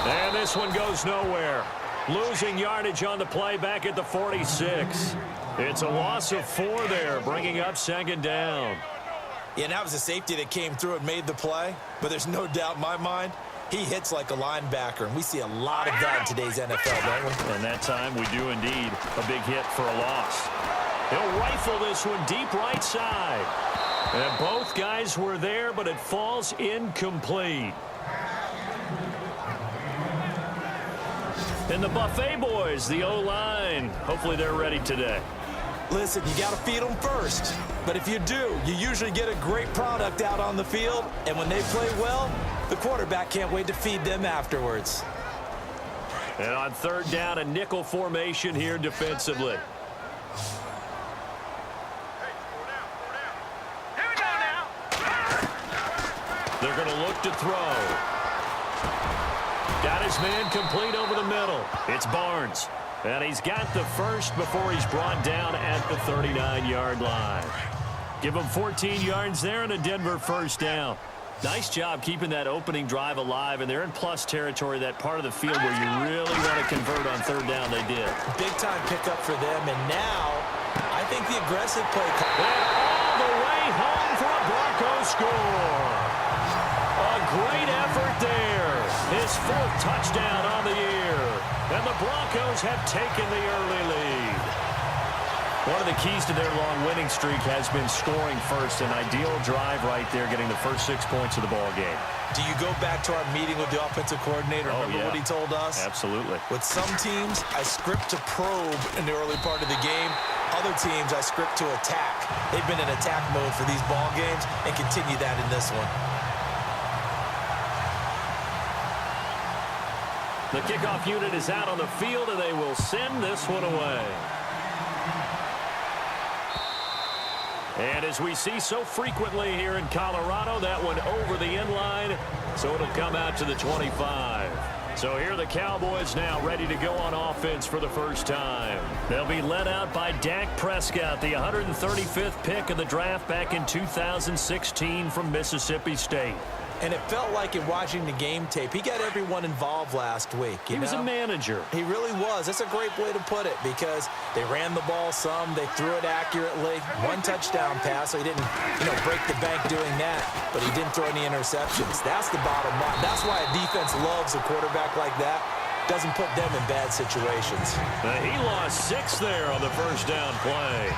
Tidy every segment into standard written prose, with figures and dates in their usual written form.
And this one goes nowhere. Losing yardage on the play back at the 46. It's a loss of 4 there, bringing up second down. Yeah, and that was a safety that came through and made the play. But there's no doubt in my mind, he hits like a linebacker. And we see a lot of that in today's NFL, don't we? And that time we do indeed. A big hit for a loss. He'll rifle this one deep right side. And both guys were there, but it falls incomplete. And the Buffet boys, the O-line, hopefully they're ready today. Listen, you got to feed them first. But if you do, you usually get a great product out on the field. And when they play well, the quarterback can't wait to feed them afterwards. And on third down, a nickel formation here defensively. They're going to look to throw. Got his man complete over the middle. It's Barnes. And he's got the first before he's brought down at the 39-yard line. Give him 14 yards there and a Denver first down. Nice job keeping that opening drive alive, and they're in plus territory, that part of the field where you really want to convert on third down. They did. Big-time pickup for them, and now I think the aggressive play. And all the way home for a Broncos score. A great effort there. His 4th touchdown on the year. And the Broncos have taken the early lead. One of the keys to their long winning streak has been scoring first. An ideal drive right there, getting the first 6 points of the ball game. Do you go back to our meeting with the offensive coordinator? Remember what he told us? Absolutely. With some teams, I script to probe in the early part of the game. Other teams, I script to attack. They've been in attack mode for these ball games and continue that in this one. The kickoff unit is out on the field, and they will send this one away. And as we see so frequently here in Colorado, that one over the end line, so it'll come out to the 25. So here are the Cowboys now ready to go on offense for the first time. They'll be led out by Dak Prescott, the 135th pick of the draft back in 2016 from Mississippi State. And it felt like in watching the game tape, he got everyone involved last week. He was a manager. He really was. That's a great way to put it because they ran the ball some. They threw it accurately. 1 touchdown pass, so he didn't, break the bank doing that. But he didn't throw any interceptions. That's the bottom line. That's why a defense loves a quarterback like that. Doesn't put them in bad situations. He lost 6 there on the first down play.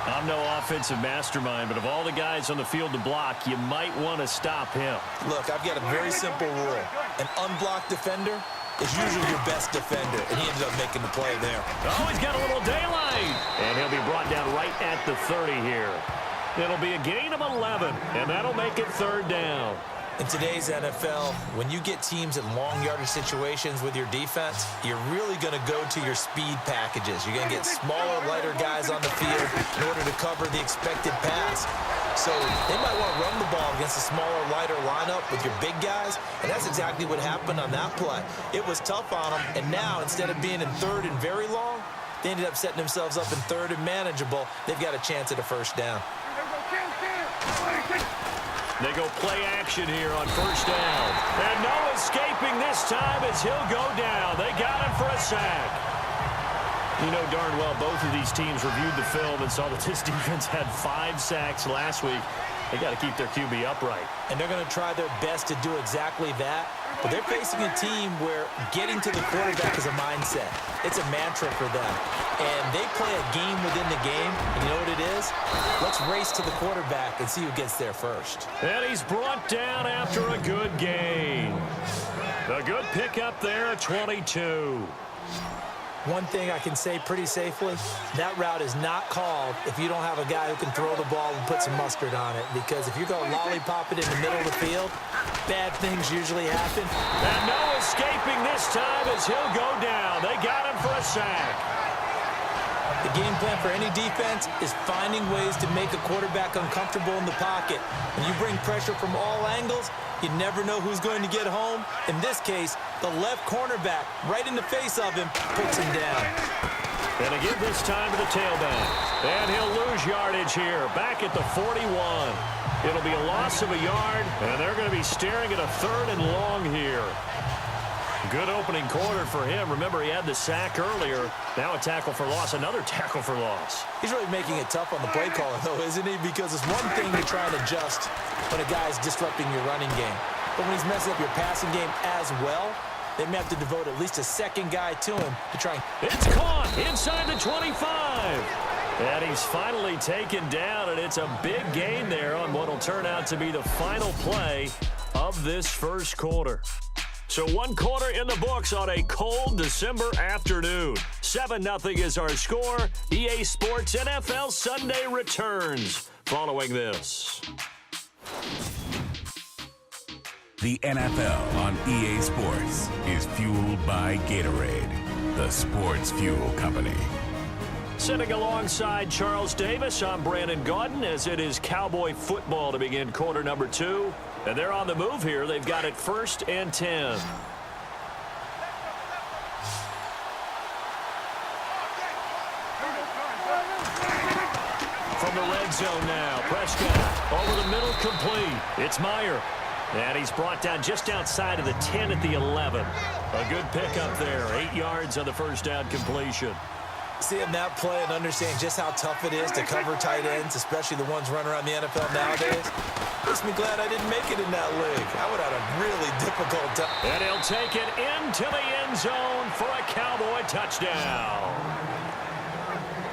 I'm no offensive mastermind, but of all the guys on the field to block, you might want to stop him. Look, I've got a very simple rule. An unblocked defender is usually your best defender, and he ended up making the play there. Oh, he's got a little daylight. And he'll be brought down right at the 30 here. It'll be a gain of 11, and that'll make it third down. In today's NFL, when you get teams in long yardage situations with your defense, you're really going to go to your speed packages. You're going to get smaller, lighter guys on the field in order to cover the expected pass. So they might want to run the ball against a smaller, lighter lineup with your big guys, and that's exactly what happened on that play. It was tough on them, and now instead of being in third and very long, they ended up setting themselves up in third and manageable. They've got a chance at a first down. They go play action here on first down. And no escaping this time as he'll go down. They got him for a sack. You know darn well both of these teams reviewed the film and saw that this defense had 5 sacks last week. They got to keep their QB upright. And they're going to try their best to do exactly that. But they're facing a team where getting to the quarterback is a mindset. It's a mantra for them. And they play a game within the game. And you know what it is? Let's race to the quarterback and see who gets there first. And he's brought down after a good gain. A good pickup there at 22. One thing I can say pretty safely, that route is not called if you don't have a guy who can throw the ball and put some mustard on it. Because if you go lollipop it in the middle of the field, bad things usually happen. And no escaping this time as he'll go down. They got him for a sack. The game plan for any defense is finding ways to make a quarterback uncomfortable in the pocket. When you bring pressure from all angles, you never know who's going to get home. In this case, the left cornerback, right in the face of him, puts him down. And again this time to the tailback. And he'll lose yardage here, back at the 41. It'll be a loss of a yard, and they're going to be staring at a third and long here. Good opening quarter for him. Remember, he had the sack earlier. Now a tackle for loss, another tackle for loss. He's really making it tough on the play caller, though, isn't he? Because it's one thing to try and adjust when a guy's disrupting your running game. But when he's messing up your passing game as well, they may have to devote at least a second guy to him to try and... It's caught inside the 25. And he's finally taken down, and it's a big gain there on what will turn out to be the final play of this first quarter. So 1 quarter in the books on a cold December afternoon. 7-0 is our score. EA Sports NFL Sunday returns following this. The NFL on EA Sports is fueled by Gatorade, the sports fuel company. Sitting alongside Charles Davis, I'm Brandon Gaudin, as it is Cowboy football to begin quarter number 2. And they're on the move here. They've got it 1st and 10. From the red zone now, Prescott over the middle, complete. It's Meyer. And he's brought down just outside of the 10 at the 11. A good pickup there. 8 yards on the first down completion. Seeing that play and understand just how tough it is to cover tight ends, especially the ones running around the NFL nowadays, makes me glad I didn't make it in that league. I would have had a really difficult time. And he'll take it into the end zone for a Cowboy touchdown.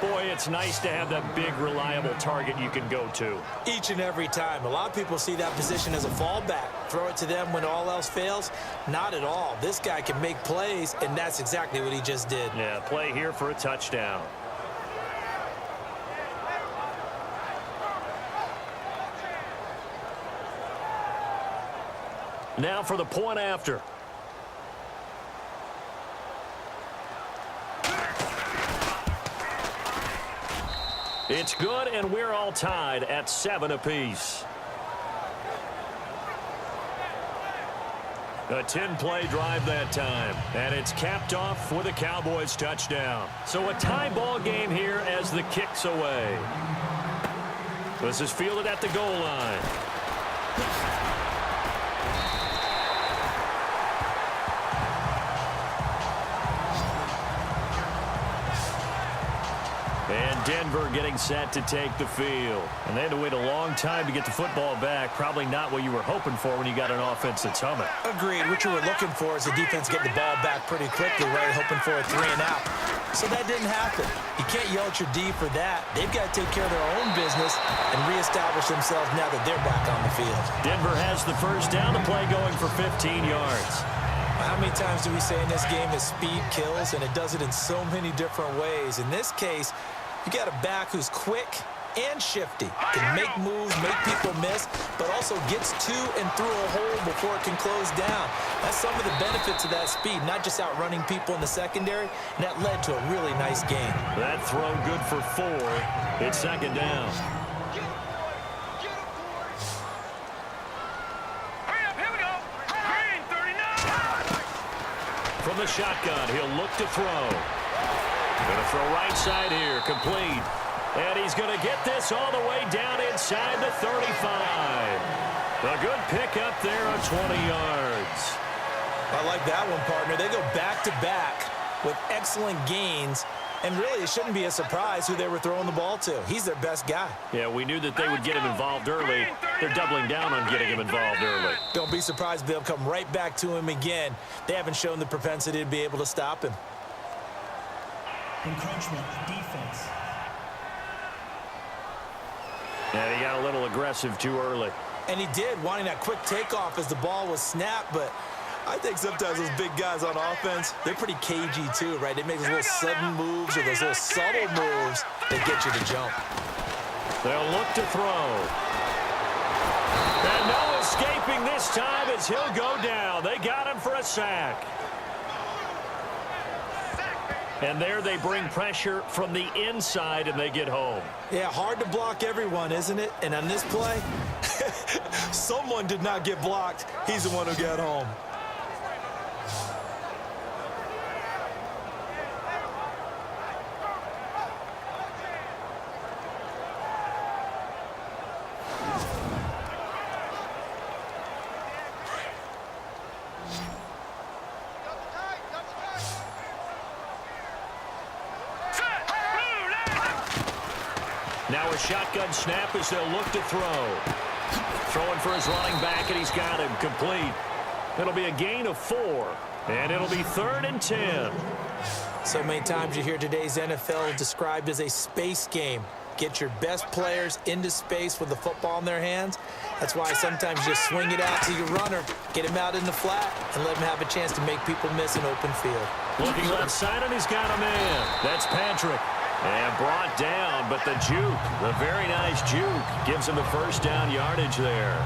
Boy, it's nice to have that big, reliable target you can go to. Each and every time. A lot of people see that position as a fallback. Throw it to them when all else fails. Not at all. This guy can make plays, and that's exactly what he just did. Yeah, play here for a touchdown. Now for the point after. It's good, and we're all tied at 7 apiece. A 10-play drive that time, and it's capped off with a Cowboys touchdown. So a tie ball game here as the kick's away. This is fielded at the goal line. And Denver getting set to take the field. And they had to wait a long time to get the football back. Probably not what you were hoping for when you got an offense that's humming. Agreed. What you were looking for is the defense getting the ball back pretty quickly, right? Hoping for a 3 and out. So that didn't happen. You can't yell at your D for that. They've got to take care of their own business and reestablish themselves now that they're back on the field. Denver has the first down. The play going for 15 yards. How many times do we say in this game that speed kills, and it does it in so many different ways? In this case, you got a back who's quick and shifty, can make moves, make people miss, but also gets to and through a hole before it can close down. That's some of the benefits of that speed, not just outrunning people in the secondary, and that led to a really nice game. That throw good for 4. It's second down. From the shotgun, he'll look to throw. Going to throw right side here, complete. And he's going to get this all the way down inside the 35. A good pickup there on 20 yards. I like that one, partner. They go back-to-back with excellent gains. And really, it shouldn't be a surprise who they were throwing the ball to. He's their best guy. Yeah, we knew that they would get him involved early. They're doubling down on getting him involved early. Don't be surprised if they'll come right back to him again. They haven't shown the propensity to be able to stop him. Encroachment defense. Yeah, he got a little aggressive too early. And he did, wanting that quick takeoff as the ball was snapped, but I think sometimes those big guys on offense, they're pretty cagey too, right? They make those little sudden moves or those little subtle moves that get you to jump. They'll look to throw. And no escaping this time as he'll go down. They got him for a sack. And there they bring pressure from the inside and they get home. Yeah, hard to block everyone, isn't it? And on this play, someone did not get blocked. He's the one who got home. Now a shotgun snap as they'll look to throw. Throwing for his running back, and he's got him complete. It'll be a gain of 4, and it'll be 3rd and 10. So many times you hear today's NFL described as a space game. Get your best players into space with the football in their hands. That's why sometimes you just swing it out to your runner, get him out in the flat, and let him have a chance to make people miss an open field. Looking left side, and he's got a man. That's Patrick. And brought down, but the juke, the very nice juke, gives him the first down yardage there.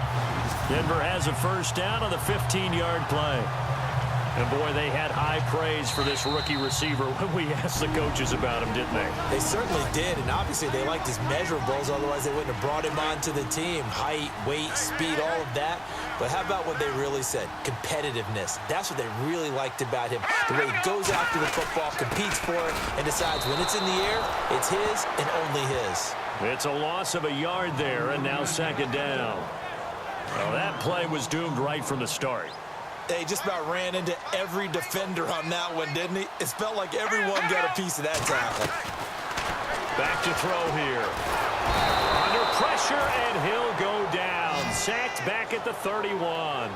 Denver has a first down on the 15-yard play. And, boy, they had high praise for this rookie receiver when we asked the coaches about him, didn't they? They certainly did, and obviously they liked his measurables. Otherwise, they wouldn't have brought him onto the team. Height, weight, speed, all of that. But how about what they really said? Competitiveness. That's what they really liked about him. The way he goes after the football, competes for it, and decides when it's in the air, it's his and only his. It's a loss of a yard there, and now 2nd down. Well, that play was doomed right from the start. They just about ran into every defender on that one, didn't he? It felt like everyone got a piece of that tackle. Back to throw here. Under pressure, and he'll go down. Sacked back at the 31.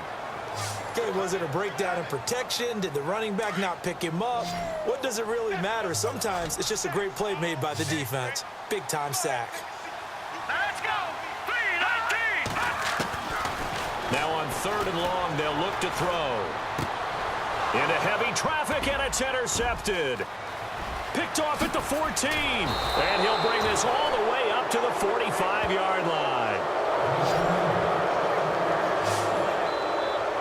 Okay, was it a breakdown in protection? Did the running back not pick him up? What does it really matter? Sometimes it's just a great play made by the defense. Big-time sack. Let's go! 3-19! Now on 3rd and long, they'll look to throw. Into heavy traffic, and it's intercepted. Picked off at the 14. And he'll bring this all the way up to the 45-yard line.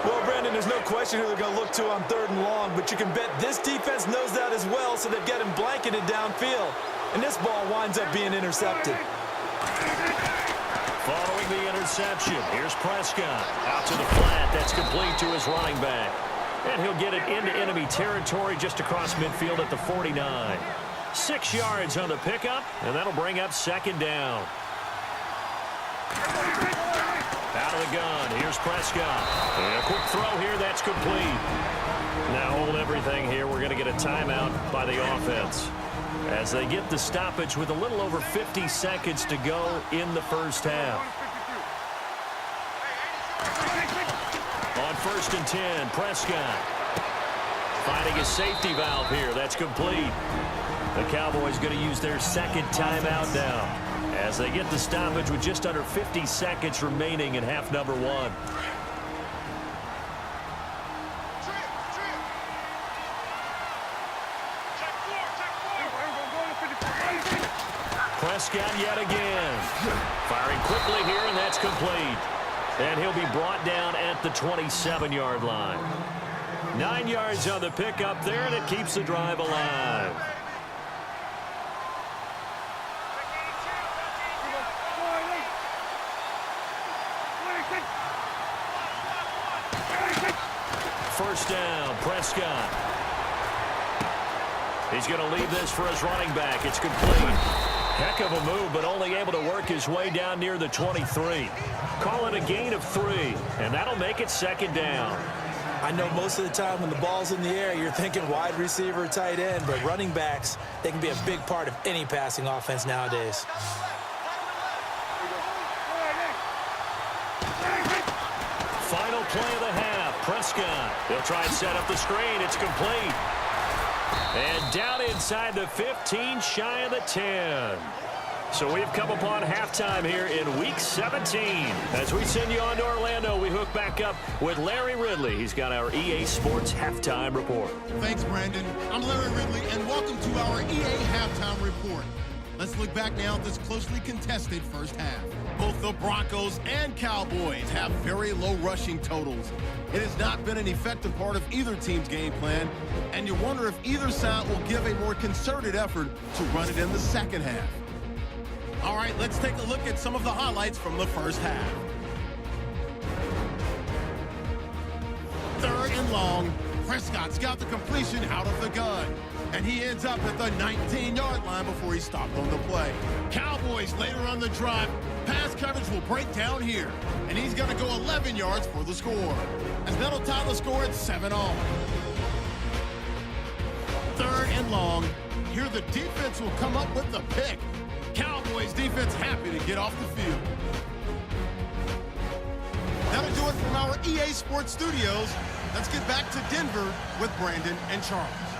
Well, Brandon, there's no question who they're going to look to on 3rd and long, but you can bet this defense knows that as well, so they've got him blanketed downfield. And this ball winds up being intercepted. Following the interception, here's Prescott. Out to the flat, that's complete to his running back. And he'll get it into enemy territory just across midfield at the 49. 6 yards on the pickup, and that'll bring up 2nd down. Out of the gun, here's Prescott. And a quick throw here, that's complete. Now hold everything here. We're going to get a timeout by the offense as they get the stoppage with a little over 50 seconds to go in the first half. On 1st and 10, Prescott finding a safety valve here. That's complete. The Cowboys going to use their 2nd timeout now as they get the stoppage with just under 50 seconds remaining in half number 1. Prescott yet again. Firing quickly here, and that's complete. And he'll be brought down at the 27-yard line. 9 yards on the pickup there, and it keeps the drive alive. First down, Prescott. He's going to leave this for his running back. It's complete. Heck of a move, but only able to work his way down near the 23. Call it a gain of 3, and that'll make it 2nd down. I know most of the time when the ball's in the air, you're thinking wide receiver, tight end, but running backs, they can be a big part of any passing offense nowadays. Final play of the half, Prescott. They'll try and set up the screen. It's complete. And down inside the 15, shy of the 10. So we've come upon halftime here in Week 17. As we send you on to Orlando, we hook back up with Larry Ridley. He's got our EA Sports Halftime Report. Thanks, Brandon. I'm Larry Ridley, and welcome to our EA Halftime Report. Let's look back now at this closely contested first half. Both the Broncos and Cowboys have very low rushing totals. It has not been an effective part of either team's game plan, and you wonder if either side will give a more concerted effort to run it in the second half. All right, let's take a look at some of the highlights from the first half. 3rd and long. Prescott's got the completion out of the gun, and he ends up at the 19-yard line before he stopped on the play. Cowboys later on the drive, pass coverage will break down here, and he's going to go 11 yards for the score, as that'll tie the score at 7-all. 3rd and long. Here the defense will come up with the pick. Cowboys defense happy to get off the field. That'll do it from our EA Sports Studios. Let's get back to Denver with Brandon and Charles.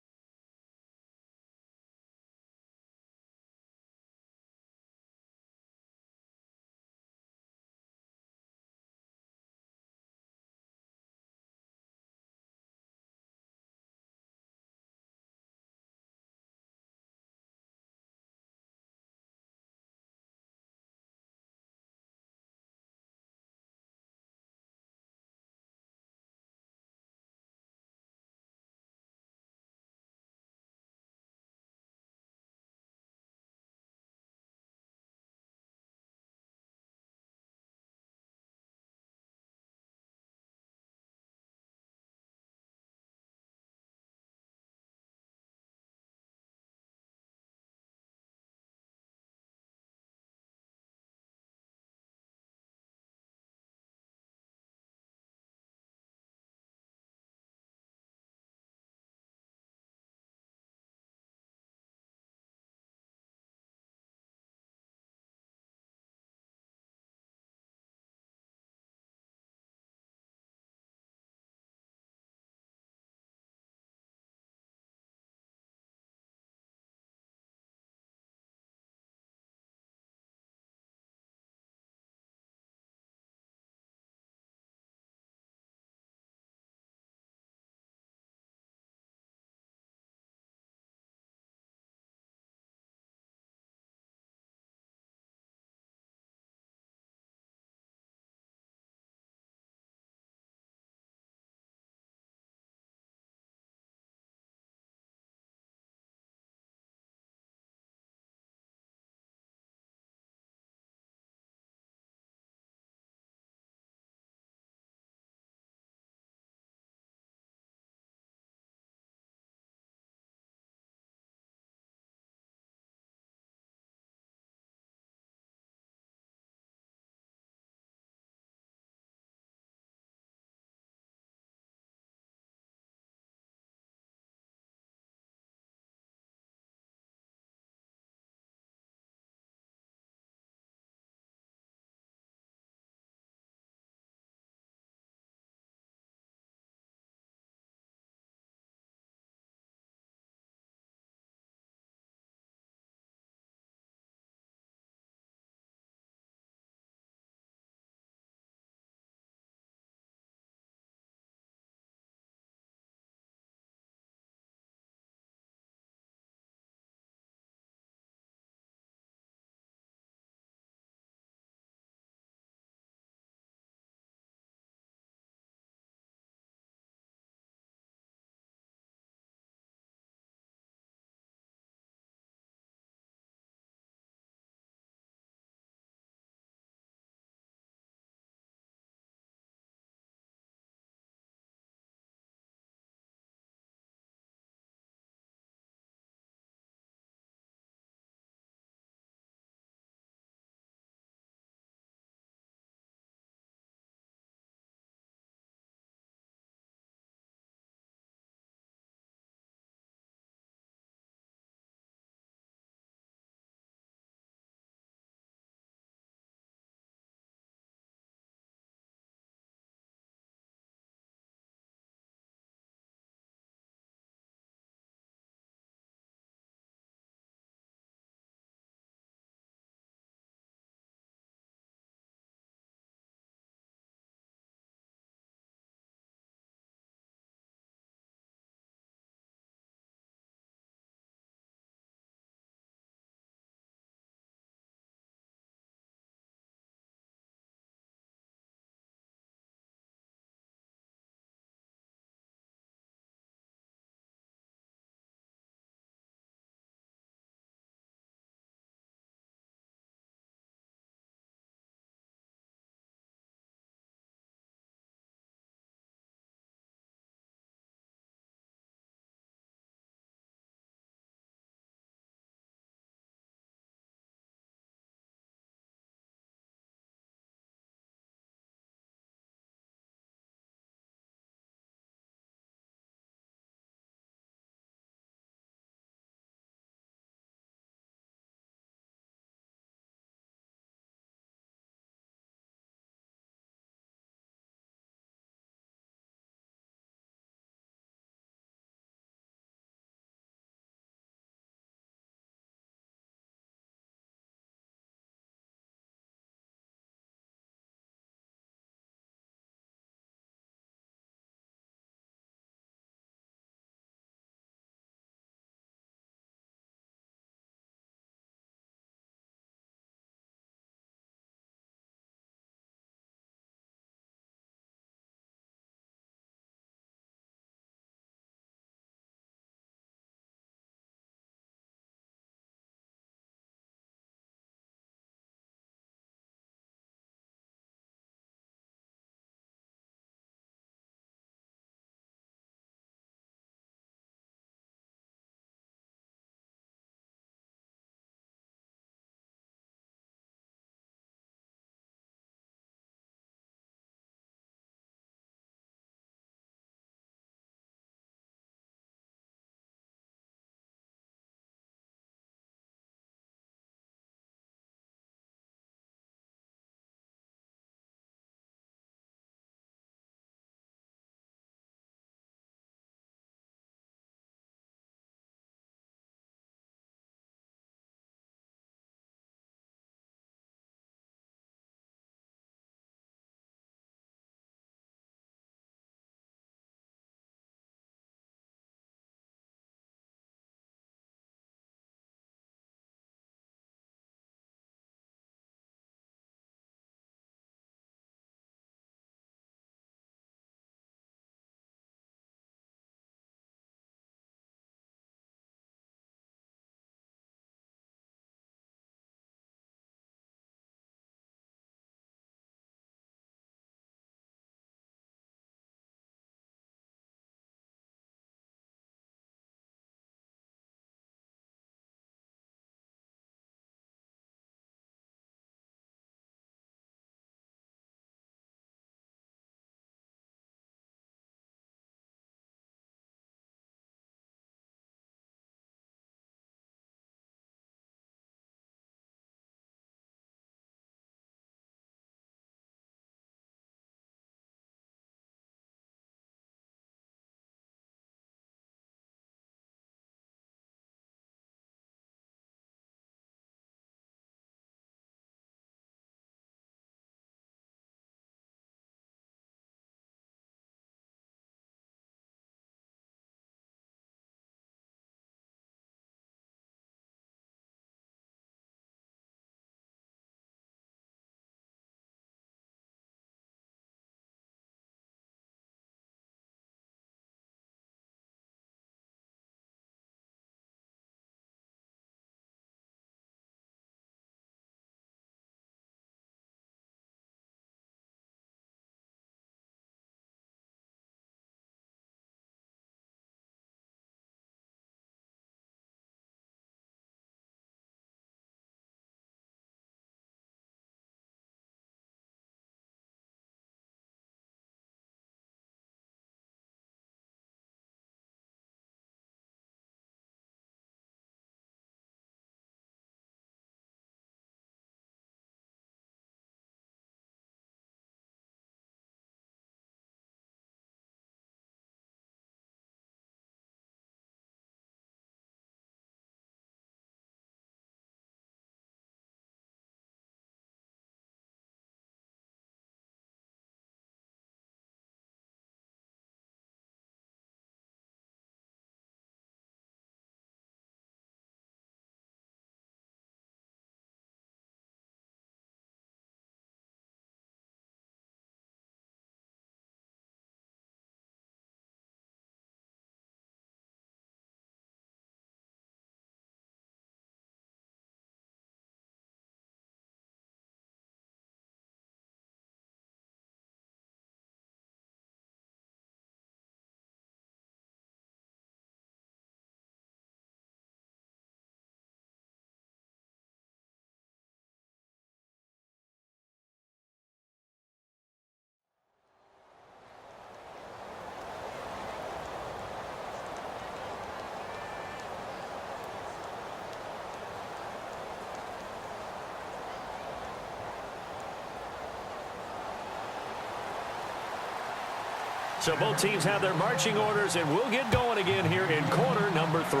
So both teams have their marching orders, and we'll get going again here in quarter number 3.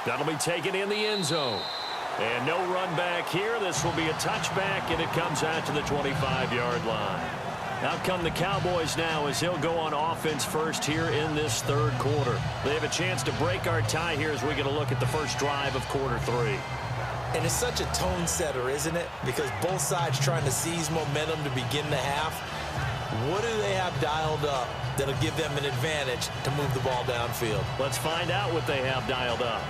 That'll be taken in the end zone. And no run back here. This will be a touchback, and it comes out to the 25-yard line. Out come the Cowboys now as he'll go on offense first here in this third quarter. They have a chance to break our tie here as we get a look at the first drive of quarter 3. And it's such a tone setter, isn't it? Because both sides trying to seize momentum to begin the half. What do they have dialed up that'll give them an advantage to move the ball downfield? Let's find out what they have dialed up.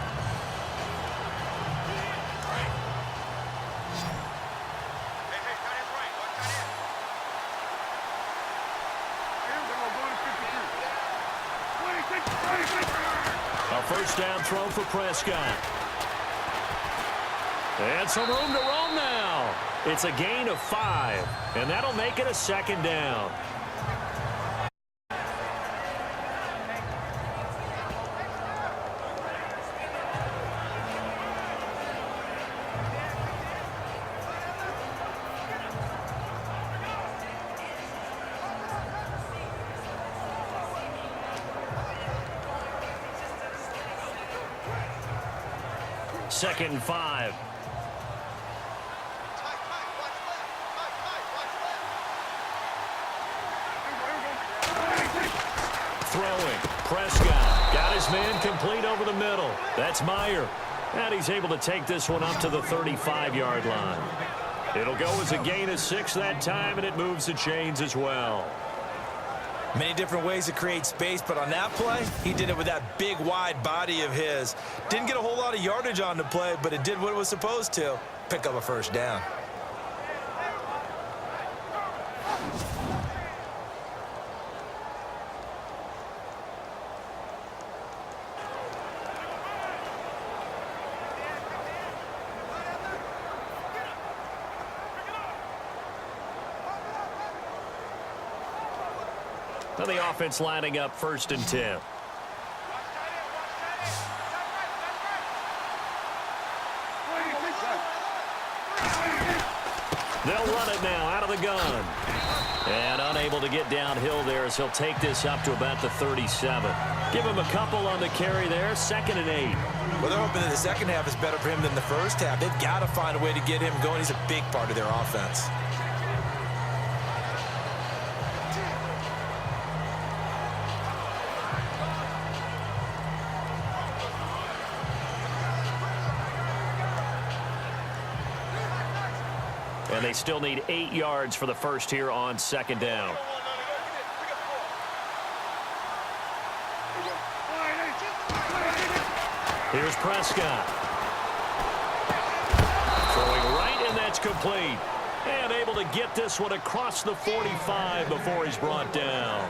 A first down throw for Prescott. And some room to roam now. It's a gain of 5, and that'll make it a second down. Second and 5. Throwing. Prescott got his man complete over the middle. That's Meyer. And he's able to take this one up to the 35-yard line. It'll go as a gain of 6 that time, and it moves the chains as well. Many different ways to create space, but on that play, he did it with that big, wide body of his. Didn't get a whole lot of yardage on the play, but it did what it was supposed to. Pick up a first down. Now the offense lining up first and 10. They'll run it now out of the gun. And unable to get downhill there as he'll take this up to about the 37. Give him a couple on the carry there. Second and 8. Well, they're hoping that the second half is better for him than the first half. They've got to find a way to get him going. He's a big part of their offense. And they still need 8 yards for the first here on second down. Here's Prescott. Throwing right, and that's complete. And able to get this one across the 45 before he's brought down.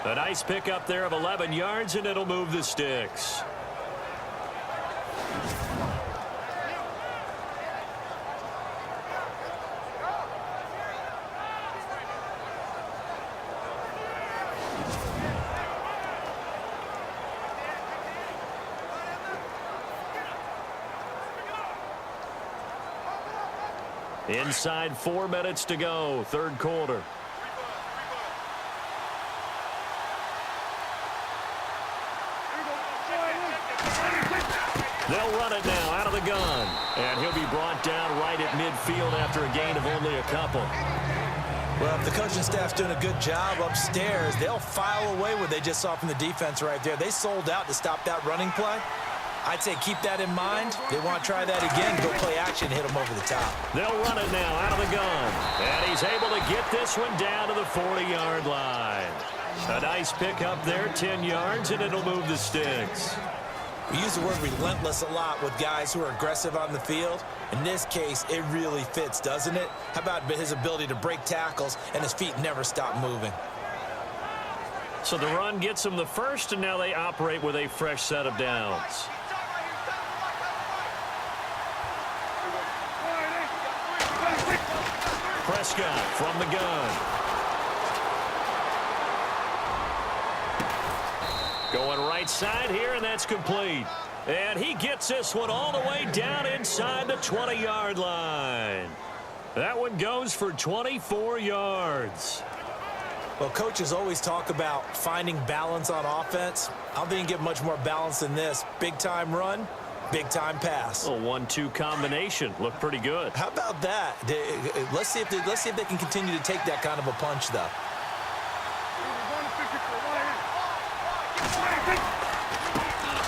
A nice pickup there of 11 yards, and it'll move the sticks. Inside 4 minutes to go, third quarter. They'll run it now out of the gun. And he'll be brought down right at midfield after a gain of only a couple. Well, if the coaching staff's doing a good job upstairs, they'll file away what they just saw from the defense right there. They sold out to stop that running play. I'd say keep that in mind. They want to try that again, go play action, hit them over the top. They'll run it now out of the gun. And he's able to get this one down to the 40-yard line. A nice pickup there, 10 yards, and it'll move the sticks. We use the word relentless a lot with guys who are aggressive on the field. In this case, it really fits, doesn't it? How about his ability to break tackles and his feet never stop moving? So the run gets them the first, and now they operate with a fresh set of downs. Prescott from the gun. Going right side here, and that's complete. And he gets this one all the way down inside the 20-yard line. That one goes for 24 yards. Well, coaches always talk about finding balance on offense. I don't think you get much more balance than this. Big-time run, big-time pass. A 1-2 combination. Looked pretty good. How about that? Let's see if they can continue to take that kind of a punch, though.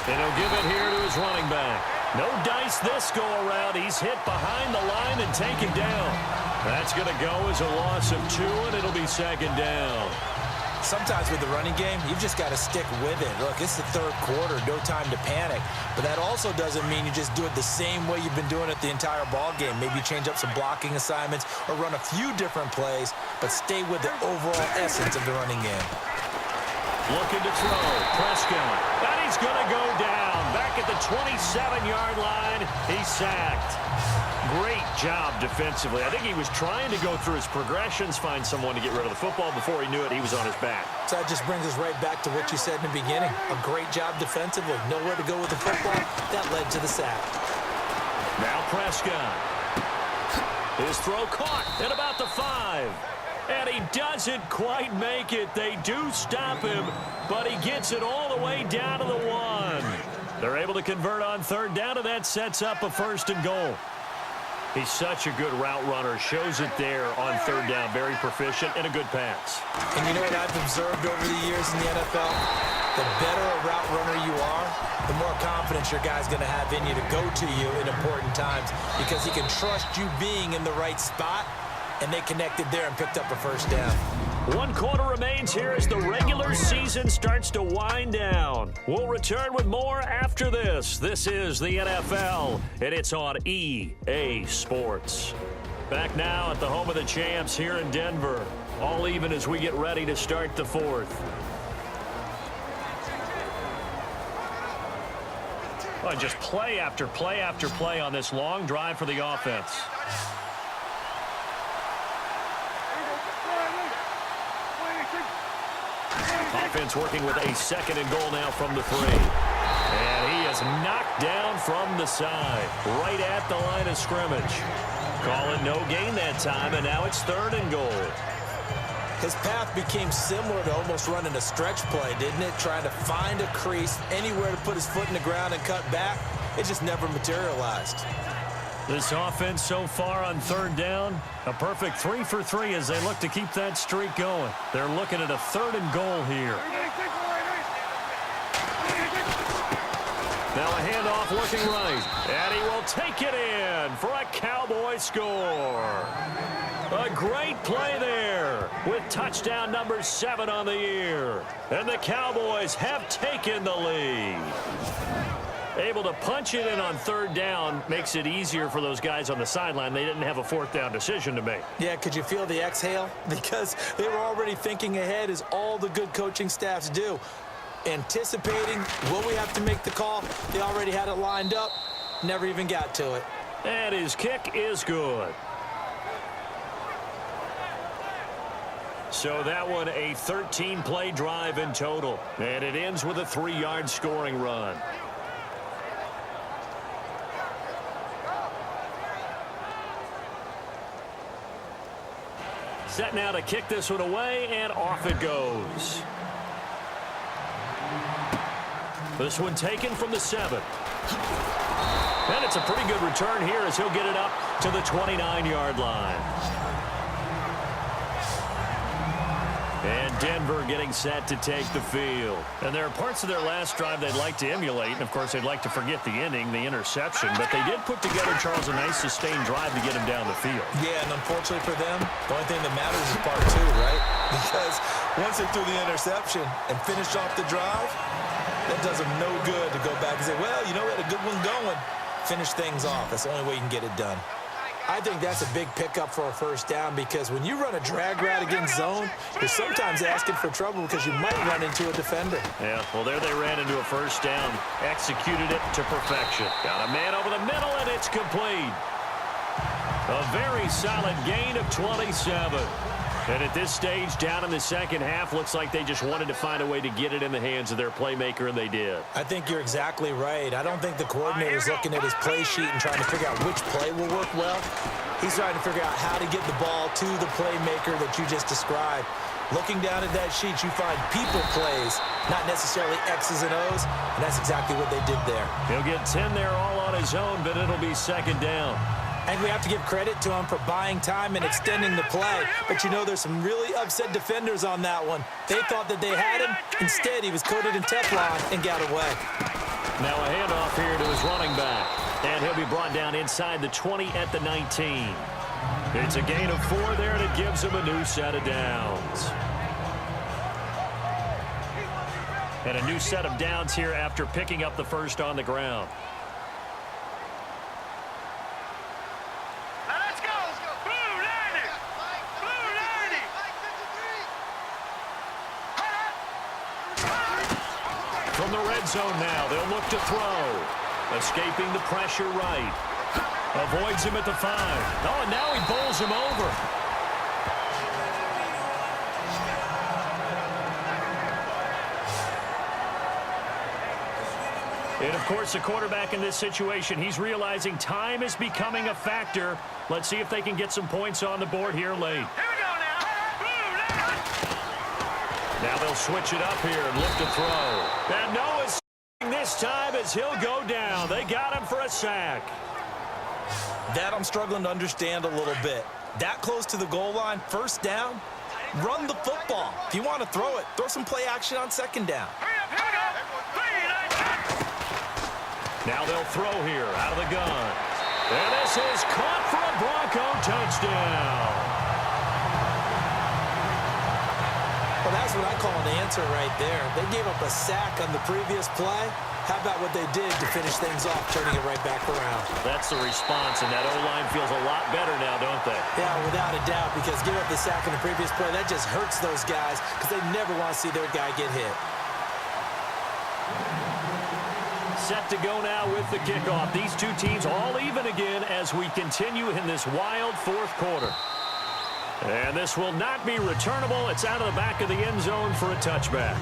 And he'll give it here to his running back. No dice this go-around. He's hit behind the line and taken down. That's going to go as a loss of 2, and it'll be second down. Sometimes with the running game, you've just got to stick with it. Look, it's the third quarter, no time to panic. But that also doesn't mean you just do it the same way you've been doing it the entire ball game. Maybe change up some blocking assignments or run a few different plays, but stay with the overall essence of the running game. Looking to throw. Prescott. And he's going to go down. Back at the 27-yard line. He's sacked. Great job defensively. I think he was trying to go through his progressions, find someone to get rid of the football. Before he knew it, he was on his back. So that just brings us right back to what you said in the beginning. A great job defensively. Nowhere to go with the football. That led to the sack. Now Prescott. His throw caught at about the 5. And he doesn't quite make it. They do stop him, but he gets it all the way down to the 1. They're able to convert on third down, and that sets up a 1st and goal. He's such a good route runner. Shows it there on third down. Very proficient and a good pass. And you know what I've observed over the years in the NFL? The better a route runner you are, the more confidence your guy's going to have in you to go to you in important times because he can trust you being in the right spot. And they connected there and picked up a 1st down. 1 quarter remains here as the regular season starts to wind down. We'll return with more after this. This is the NFL, and it's on EA Sports. Back now at the home of the champs here in Denver. All even as we get ready to start the 4th. Well, just play after play after play on this long drive for the offense. Offense working with a 2nd and goal now from the 3. And he is knocked down from the side, right at the line of scrimmage. Call it no gain that time, and now it's 3rd and goal. His path became similar to almost running a stretch play, didn't it? Trying to find a crease, anywhere to put his foot in the ground and cut back. It just never materialized. This offense so far on third down, a perfect 3 for 3 as they look to keep that streak going. They're looking at a 3rd and goal here. Now a handoff looking right, and he will take it in for a Cowboy score. A great play there with touchdown number 7 on the year. And the Cowboys have taken the lead. Able to punch it in on third down makes it easier for those guys on the sideline. They didn't have a 4th down decision to make. Yeah, could you feel the exhale? Because they were already thinking ahead as all the good coaching staffs do. Anticipating, will we have to make the call? They already had it lined up, never even got to it. And his kick is good. So that one a 13-play drive in total. And it ends with a 3-yard scoring run. Set now to kick this one away, and off it goes. This one taken from the 7. And it's a pretty good return here as he'll get it up to the 29-yard line. And Denver getting set to take the field. And there are parts of their last drive they'd like to emulate. And, of course, they'd like to forget the ending, the interception. But they did put together, Charles, a nice sustained drive to get him down the field. Yeah, and unfortunately for them, the only thing that matters is part 2, right? Because once they threw the interception and finished off the drive, that does them no good to go back and say, well, you know, we had a good one going. Finish things off. That's the only way you can get it done. I think that's a big pickup for a 1st down because when you run a drag route against zone, you're sometimes asking for trouble because you might run into a defender. Yeah, well, there they ran into a 1st down. Executed it to perfection. Got a man over the middle, and it's complete. A very solid gain of 27. And at this stage, down in the second half, looks like they just wanted to find a way to get it in the hands of their playmaker, and they did. I think you're exactly right. I don't think the coordinator's looking at his play sheet and trying to figure out which play will work well. He's trying to figure out how to get the ball to the playmaker that you just described. Looking down at that sheet, you find people plays, not necessarily X's and O's, and that's exactly what they did there. He'll get 10 there all on his own, but it'll be second down. And we have to give credit to him for buying time and extending the play. But you know, there's some really upset defenders on that one. They thought that they had him. Instead, he was coated in Teflon and got away. Now a handoff here to his running back. And he'll be brought down inside the 20 at the 19. It's a gain of 4 there, and it gives him a new set of downs. And a new set of downs here after picking up the first on the ground. From the red zone now, they'll look to throw. Escaping the pressure right. Avoids him at the 5. Oh, and now he bowls him over. And, of course, the quarterback in this situation, he's realizing time is becoming a factor. Let's see if they can get some points on the board here late. Here we go now. Now they'll switch it up here and look to throw. And Noah's this time as he'll go down. They got him for a sack. That I'm struggling to understand a little bit. That close to the goal line, first down, run the football. If you want to throw it, throw some play action on second down. Hurry up, here we go. 3, 9, 10. Now they'll throw here out of the gun. And this is caught for a Bronco touchdown. Well, that's what I call an answer right there. They gave up a sack on the previous play. How about what they did to finish things off, turning it right back around? That's the response, and that O-line feels a lot better now, don't they? Yeah, without a doubt, because give up the sack in the previous play, that just hurts those guys because they never want to see their guy get hit. Set to go now with the kickoff. These two teams all even again as we continue in this wild fourth quarter. And this will not be returnable. It's out of the back of the end zone for a touchback.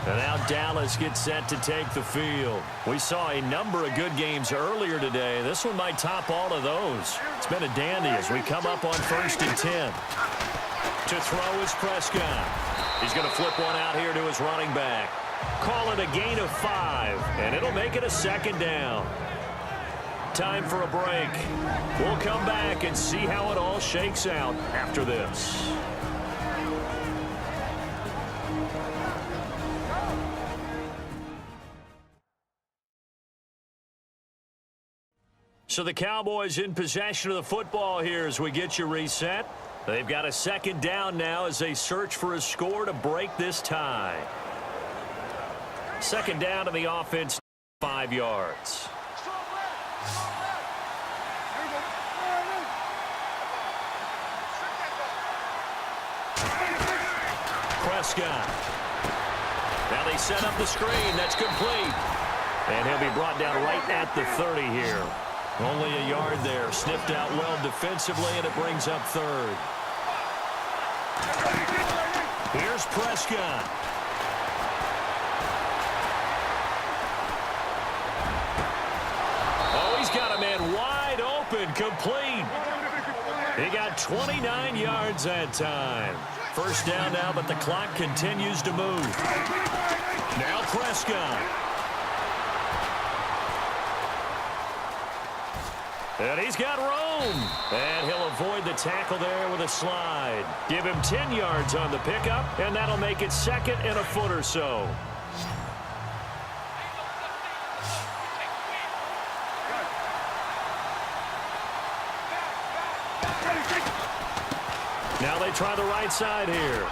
And now Dallas gets set to take the field. We saw a number of good games earlier today. This one might top all of those. It's been a dandy as we come up on 1st and 10. To throw is Prescott. He's going to flip one out here to his running back. Call it a gain of 5, and it'll make it a second down. Time for a break. We'll come back and see how it all shakes out after this. So the Cowboys in possession of the football here as we get you reset. They've got a second down now as they search for a score to break this tie. Second down to the offense, 5 yards. Prescott. Now they set up the screen. That's complete. And he'll be brought down right at the 30 here. Only a yard there. Snipped out well defensively, and it brings up 3rd. Here's Prescott. Oh, he's got a man wide open, complete. He got 29 yards that time. First down now, but the clock continues to move. Now Prescott. And he's got room. And he'll avoid the tackle there with a slide. Give him 10 yards on the pickup, and that'll make it 2nd and a foot or so. Now they try the right side here.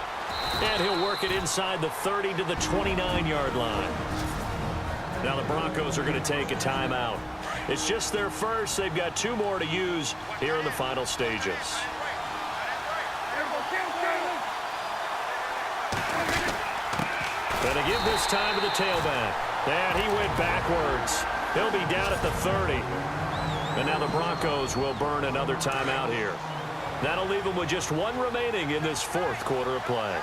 And he'll work it inside the 30 to the 29-yard line. Now the Broncos are going to take a timeout. It's just their first. They've got 2 more to use here in the final stages. And to give this time to the tailback. And he went backwards. He'll be down at the 30. And now the Broncos will burn another timeout here. That'll leave them with just 1 remaining in this 4th quarter of play.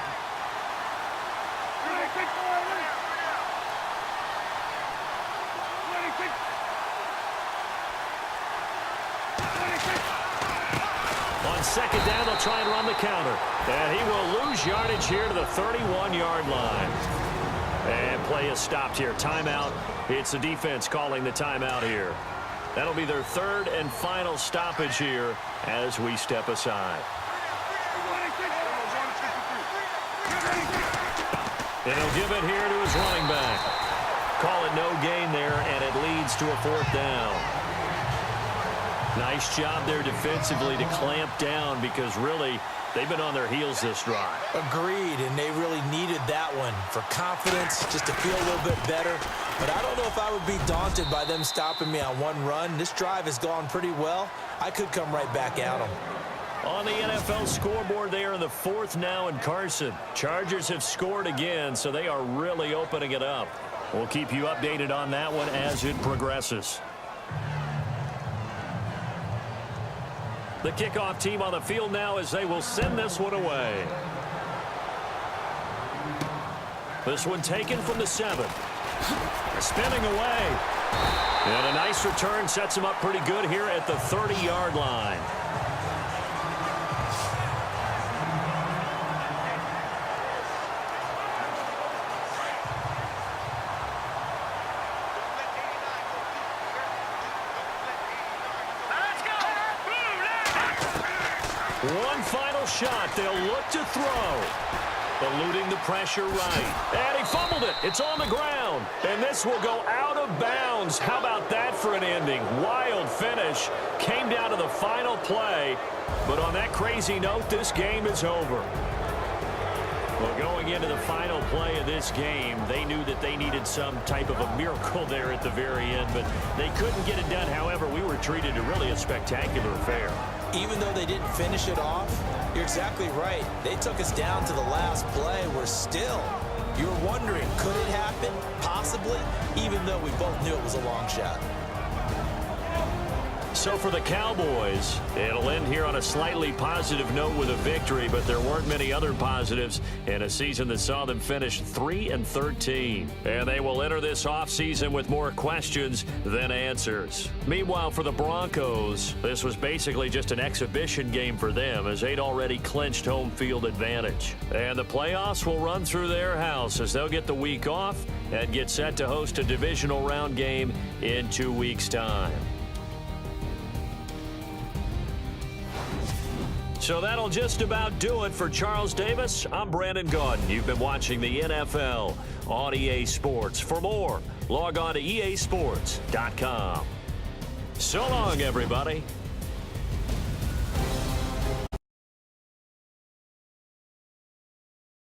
On second down. They'll try and run the counter. And he will lose yardage here to the 31-yard line. And play is stopped here. Timeout. It's the defense calling the timeout here. That'll be their third and final stoppage here as we step aside. And he'll give it here to his running back. Call it no gain there, and it leads to a fourth down. Nice job there defensively to clamp down because really they've been on their heels this drive. Agreed, and they really needed that one for confidence, just to feel a little bit better. But I don't know if I would be daunted by them stopping me on one run. This drive has gone pretty well. I could come right back at them. On the NFL scoreboard, they are in the fourth now in Carson. Chargers have scored again, so they are really opening it up. We'll keep you updated on that one as it progresses. The kickoff team on the field now as they will send this one away. This one taken from the 7. Spinning away. And a nice return sets him up pretty good here at the 30-yard line. One final shot. They'll look to throw. Eluding the pressure right. And he fumbled it. It's on the ground. And this will go out of bounds. How about that for an ending? Wild finish. Came down to the final play. But on that crazy note, this game is over. Well, going into the final play of this game, they knew that they needed some type of a miracle there at the very end, but they couldn't get it done. However, we were treated to really a spectacular affair. Even though they didn't finish it off, you're exactly right. They took us down to the last play. We're still, you're wondering, could it happen? Possibly, even though we both knew it was a long shot. So for the Cowboys, it'll end here on a slightly positive note with a victory, but there weren't many other positives in a season that saw them finish 3-13. And they will enter this offseason with more questions than answers. Meanwhile, for the Broncos, this was basically just an exhibition game for them as they'd already clinched home field advantage. And the playoffs will run through their house as they'll get the week off and get set to host a divisional round game in 2 weeks' time. So that'll just about do it for Charles Davis. I'm Brandon Gaudin. You've been watching the NFL on EA Sports. For more, log on to easports.com. So long, everybody.